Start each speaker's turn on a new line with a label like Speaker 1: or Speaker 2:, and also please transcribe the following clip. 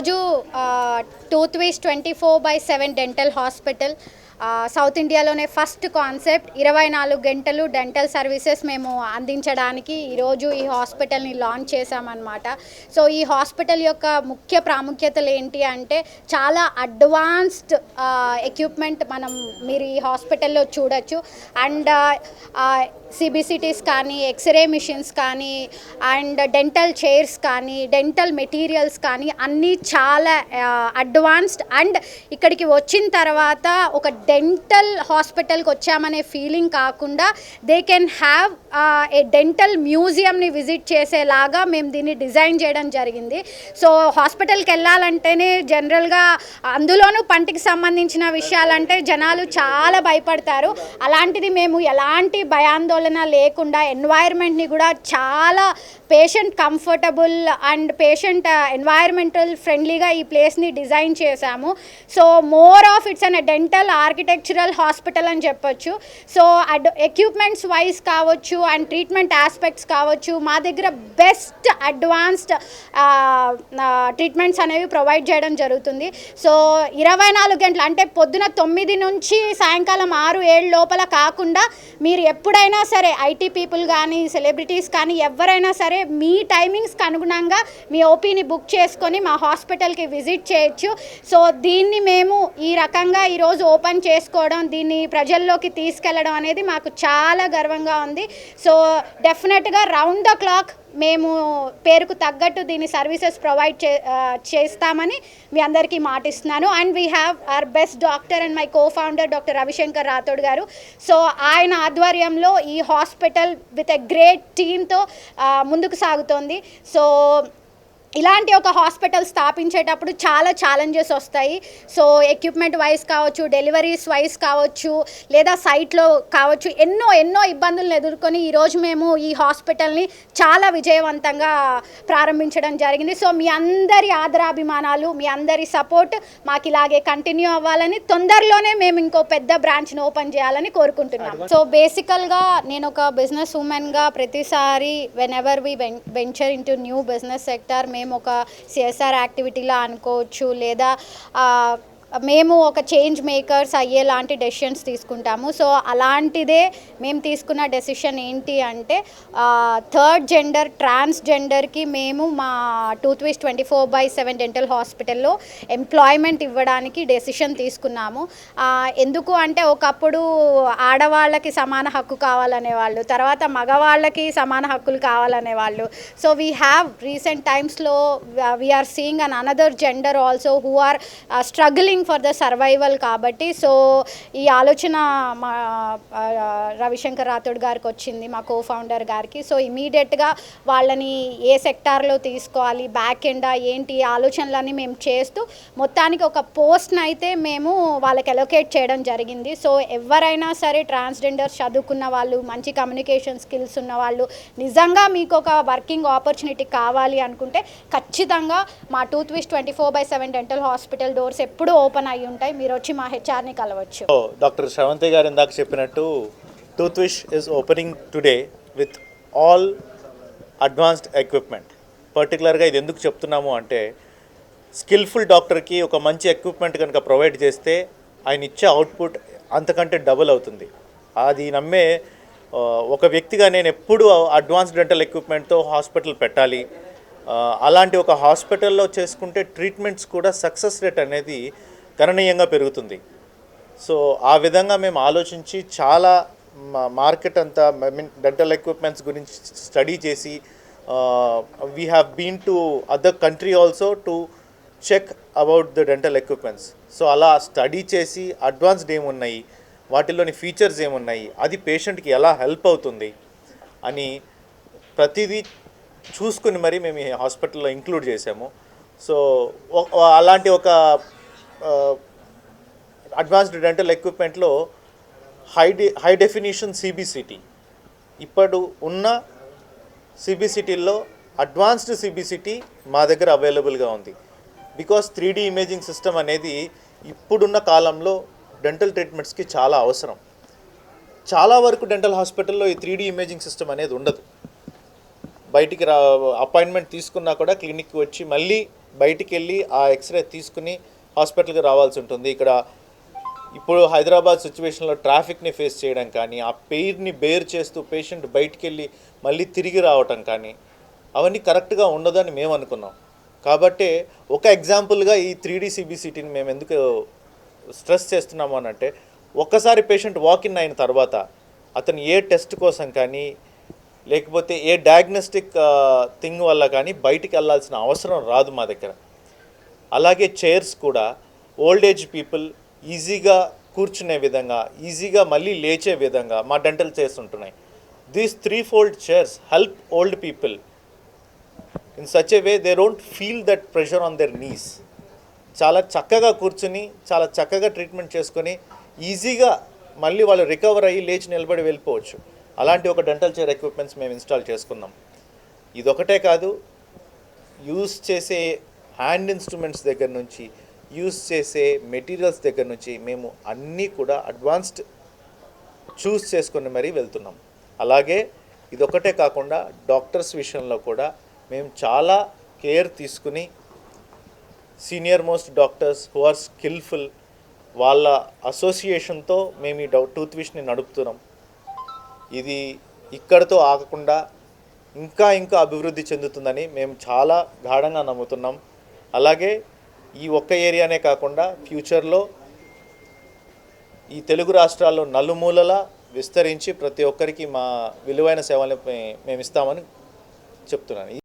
Speaker 1: ఈరోజు tooth wish 24/7 dental hospital south ఇండియాలోనే first concept 24 గంటలు డెంటల్ సర్వీసెస్ మేము అందించడానికి ఈరోజు ఈ హాస్పిటల్ని లాంచ్ చేశామన్నమాట. సో ఈ హాస్పిటల్ యొక్క ముఖ్య ప్రాముఖ్యతలు ఏంటి అంటే చాలా అడ్వాన్స్డ్ ఎక్విప్మెంట్ మీరు ఈ హాస్పిటల్లో చూడొచ్చు. అండ్ సిబిసిటీస్ కానీ, ఎక్స్రే మిషన్స్ కానీ, అండ్ డెంటల్ చైర్స్ కానీ, డెంటల్ మెటీరియల్స్ కానీ అన్నీ చాలా అడ్వాన్స్డ్. అండ్ ఇక్కడికి వచ్చిన తర్వాత ఒక డెంటల్ హాస్పిటల్కి వచ్చామనే ఫీలింగ్ కాకుండా they can have a dental మ్యూజియంని విజిట్ చేసేలాగా మేము దీన్ని డిజైన్ చేయడం జరిగింది. సో హాస్పిటల్కి వెళ్ళాలంటేనే జనరల్గా అందులోనూ పంటికి సంబంధించిన విషయాలంటే జనాలు చాలా భయపడతారు. అలాంటిది మేము ఎలాంటి భయాందోళన లేకుండా ఎన్వైర్న్మెంట్ని కూడా చాలా patient comfortable and patient environmental ఫ్రెండ్లీగా ఈ ప్లేస్ని డిజైన్ చేశాము. So more of it's an dental architectural hospital అని చెప్పొచ్చు. సో ఎక్విప్మెంట్స్ వైజ్ కావచ్చు అండ్ ట్రీట్మెంట్ ఆస్పెక్ట్స్ కావచ్చు, మా దగ్గర బెస్ట్ అడ్వాన్స్డ్ ట్రీట్మెంట్స్ అనేవి ప్రొవైడ్ చేయడం జరుగుతుంది. సో 24 గంటలు అంటే పొద్దున 9 నుంచి సాయంకాలం 6-7 లోపల కాకుండా మీరు ఎప్పుడైనా సరే ఐటీ పీపుల్ కానీ, సెలబ్రిటీస్ కానీ ఎవరైనా సరే మీ టైమింగ్స్కి అనుగుణంగా మీ ఓపీని బుక్ చేసుకొని మా హాస్పిటల్కి విజిట్ చేయొచ్చు. సో దీన్ని మేము ఈ రకంగా ఈరోజు ఓపెన్ చేసుకోవడం, దీన్ని ప్రజల్లోకి తీసుకెళ్లడం అనేది మాకు చాలా గర్వంగా ఉంది. సో డెఫినెట్గా రౌండ్ ద క్లాక్ మేము పేరుకు తగ్గట్టు దీని సర్వీసెస్ ప్రొవైడ్ చేస్తామని మీ అందరికీ మాటిస్తున్నాను. And we have our best doctor and my cofounder doctor Ravishankar Rathod గారు. సో ఆయన ఆధ్వర్యంలో ఈ హాస్పిటల్ విత్ ఎ గ్రేట్ టీమ్తో ముందుకు సాగుతోంది. సో ఇలాంటి ఒక హాస్పిటల్ స్థాపించేటప్పుడు చాలా ఛాలెంజెస్ వస్తాయి. సో ఎక్విప్మెంట్ వైజ్ కావచ్చు, డెలివరీస్ వైజ్ కావచ్చు, లేదా సైట్లో కావచ్చు, ఎన్నో ఇబ్బందులను ఎదుర్కొని ఈరోజు మేము ఈ హాస్పిటల్ని చాలా విజయవంతంగా ప్రారంభించడం జరిగింది. సో మీ అందరి ఆదరాభిమానాలు, మీ అందరి సపోర్ట్ మాకు ఇలాగే కంటిన్యూ అవ్వాలని, తొందరలోనే మేము ఇంకో పెద్ద బ్రాంచ్ని ఓపెన్ చేయాలని కోరుకుంటున్నాం. సో బేసికల్గా నేను ఒక బిజినెస్ ఉమెన్గా ప్రతిసారి whenever we venture into new business sector మేము ఒక సిఎస్ఆర్ యాక్టివిటీలా అనుకోవచ్చు, లేదా మేము ఒక చేంజ్ మేకర్స్ అయ్యేలాంటి డెసిషన్స్ తీసుకుంటాము. సో అలాంటిదే మేము తీసుకున్న డెసిషన్ ఏంటి అంటే థర్డ్ జెండర్, ట్రాన్స్జెండర్కి మేము మా టూత్ విష్ 24/7 డెంటల్ హాస్పిటల్లో ఎంప్లాయ్మెంట్ ఇవ్వడానికి డెసిషన్ తీసుకున్నాము. ఎందుకు అంటే ఒకప్పుడు ఆడవాళ్ళకి సమాన హక్కు కావాలనేవాళ్ళు, తర్వాత మగవాళ్ళకి సమాన హక్కులు కావాలనేవాళ్ళు. సో వీ హ్యావ్ రీసెంట్ టైమ్స్లో we are seeing an another gender also who are struggling for the survival. కాబట్టి సో ఈ ఆలోచన మా రవిశంకర్ రాథోడ్ గారికి వచ్చింది, మా కో-ఫౌండర్ గారికి. సో ఇమీడియట్గా వాళ్ళని ఏ సెక్టార్లో తీసుకోవాలి, బ్యాక్ ఎండా ఏంటి ఆలోచనలన్నీ మేము చేస్తూ మొత్తానికి ఒక పోస్ట్ని అయితే మేము వాళ్ళకి అలొకేట్ చేయడం జరిగింది. సో ఎవరైనా సరే ట్రాన్స్జెండర్ చదువుకున్న వాళ్ళు, మంచి కమ్యూనికేషన్ స్కిల్స్ ఉన్న వాళ్ళు, నిజంగా మీకు ఒక వర్కింగ్ ఆపర్చునిటీ కావాలి అనుకుంటే ఖచ్చితంగా మా tooth wish 24/7 dental hospital doors ఎప్పుడూ ఓపెన్ అయ్యి ఉంటాయి. మీరు వచ్చి మా హెచ్ఆర్ని కలవచ్చు.
Speaker 2: డాక్టర్ శ్రవంతి గారు ఇందాక చెప్పినట్టు tooth wish is opening today with all advanced equipment. పర్టికులర్గా ఇది ఎందుకు చెప్తున్నాము అంటే స్కిల్ఫుల్ డాక్టర్కి ఒక మంచి ఎక్విప్మెంట్ కనుక ప్రొవైడ్ చేస్తే ఆయన ఇచ్చే అవుట్పుట్ అంతకంటే డబుల్ అవుతుంది. అది నమ్మే ఒక వ్యక్తిగా నేను ఎప్పుడు అడ్వాన్స్డ్ డెంటల్ ఎక్విప్మెంట్తో హాస్పిటల్ పెట్టాలి, అలాంటి ఒక హాస్పిటల్లో చేసుకుంటే ట్రీట్మెంట్స్ కూడా సక్సెస్ రేట్ అనేది గణనీయంగా పెరుగుతుంది. సో ఆ విధంగా మేము ఆలోచించి చాలా మార్కెట్ అంతా డెంటల్ ఎక్విప్మెంట్స్ గురించి స్టడీ చేసి we have been to other country also to check about the dental equipments. So అలా స్టడీ చేసి అడ్వాన్స్డ్ ఏమున్నాయి, వాటిల్లోని ఫీచర్స్ ఏమున్నాయి, అది పేషెంట్కి ఎలా హెల్ప్ అవుతుంది అని ప్రతిదీ చూసుకుని మరి మేము ఈ హాస్పిటల్లో ఇంక్లూడ్ చేసాము. సో అలాంటి ఒక అడ్వాన్స్డ్ డెంటల్ ఎక్విప్మెంట్లో హై డెఫినిషన్ సిబిసిటీ, ఇప్పుడు ఉన్న సిబిసిటీల్లో అడ్వాన్స్డ్ సిబిసిటీ మా దగ్గర అవైలబుల్గా ఉంది. బికాస్ 3D ఇమేజింగ్ సిస్టమ్ అనేది ఇప్పుడున్న కాలంలో డెంటల్ ట్రీట్మెంట్స్కి చాలా అవసరం. చాలా వరకు డెంటల్ హాస్పిటల్లో ఈ 3D ఇమేజింగ్ సిస్టమ్ అనేది ఉండదు. బయటికి అపాయింట్మెంట్ తీసుకున్నా కూడా క్లినిక్కి వచ్చి మళ్ళీ బయటికి వెళ్ళి ఆ ఎక్స్రే తీసుకుని హాస్పిటల్కి రావాల్సి ఉంటుంది. ఇక్కడ ఇప్పుడు హైదరాబాద్ సిచ్యువేషన్లో ట్రాఫిక్ని ఫేస్ చేయడం కానీ, ఆ పెయిన్ని బేర్ చేస్తూ పేషెంట్ బయటికి వెళ్ళి మళ్ళీ తిరిగి రావటం కానీ అవన్నీ కరెక్ట్గా ఉండదని మేము అనుకున్నాం. కాబట్టి ఒక ఎగ్జాంపుల్గా ఈ 3D CBCTని మేము ఎందుకు స్ట్రెస్ చేస్తున్నాము అని అంటే, ఒక్కసారి పేషెంట్ వాకిన్ అయిన తర్వాత అతను ఏ టెస్ట్ కోసం కానీ లేకపోతే ఏ డయాగ్నోస్టిక్ థింగ్ వల్ల కానీ బయటికి వెళ్ళాల్సిన అవసరం రాదు మా దగ్గర. అలాగే చైర్స్ కూడా ఓల్డ్ ఏజ్ పీపుల్ ఈజీగా కూర్చునే విధంగా, ఈజీగా మళ్ళీ లేచే విధంగా మా డెంటల్ చైర్స్ ఉంటున్నాయి. These 3-fold chairs help old people in such a way they don't feel that pressure on their knees. చాలా చక్కగా కూర్చుని చాలా చక్కగా ట్రీట్మెంట్ చేసుకొని ఈజీగా మళ్ళీ వాళ్ళు రికవర్ అయ్యి లేచి నిలబడి వెళ్ళిపోవచ్చు. అలాంటి ఒక డెంటల్ చైర్ ఎక్విప్మెంట్స్ మేము ఇన్స్టాల్ చేసుకున్నాం. ఇదొకటే కాదు, యూస్ చేసే హ్యాండ్ ఇన్స్ట్రుమెంట్స్ దగ్గర నుంచి, యూస్ చేసే మెటీరియల్స్ దగ్గర నుంచి మేము అన్నీ కూడా అడ్వాన్స్డ్ చూస్ చేసుకొని మరీ వెళ్తున్నాం. అలాగే ఇదొకటే కాకుండా డాక్టర్స్ విషయంలో కూడా మేము చాలా కేర్ తీసుకుని senior most doctors who are skilful వాళ్ళ అసోసియేషన్తో మేము ఈ టూత్ విష్ని నడుపుతున్నాం. ఇది ఇక్కడితో ఆగకుండా ఇంకా ఇంకా అభివృద్ధి చెందుతుందని మేము చాలా గాఢంగా నమ్ముతున్నాం. అలాగే ఈ ఒక్క ఏరియానే కాకుండా ఫ్యూచర్లో ఈ తెలుగు రాష్ట్రాల్లో నలుమూలలా విస్తరించి ప్రతి ఒక్కరికి మా విలువైన సేవలు మేము ఇస్తామని చెప్తున్నాను.